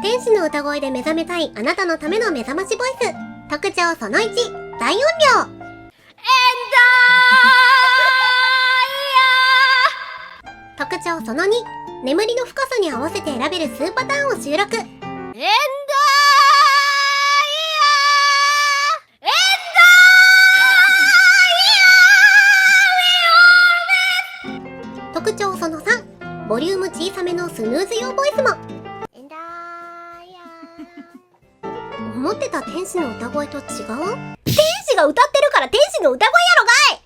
天使の歌声で目覚めたいあなたのための目覚ましボイス。特徴その1、大音量。特徴その2、眠りの深さに合わせて選べる数パターンを収録。特徴その3、ボリューム小さめのスヌーズ用ボイスも。思ってた天使の歌声と違う？天使が歌ってるから天使の歌声やろがい！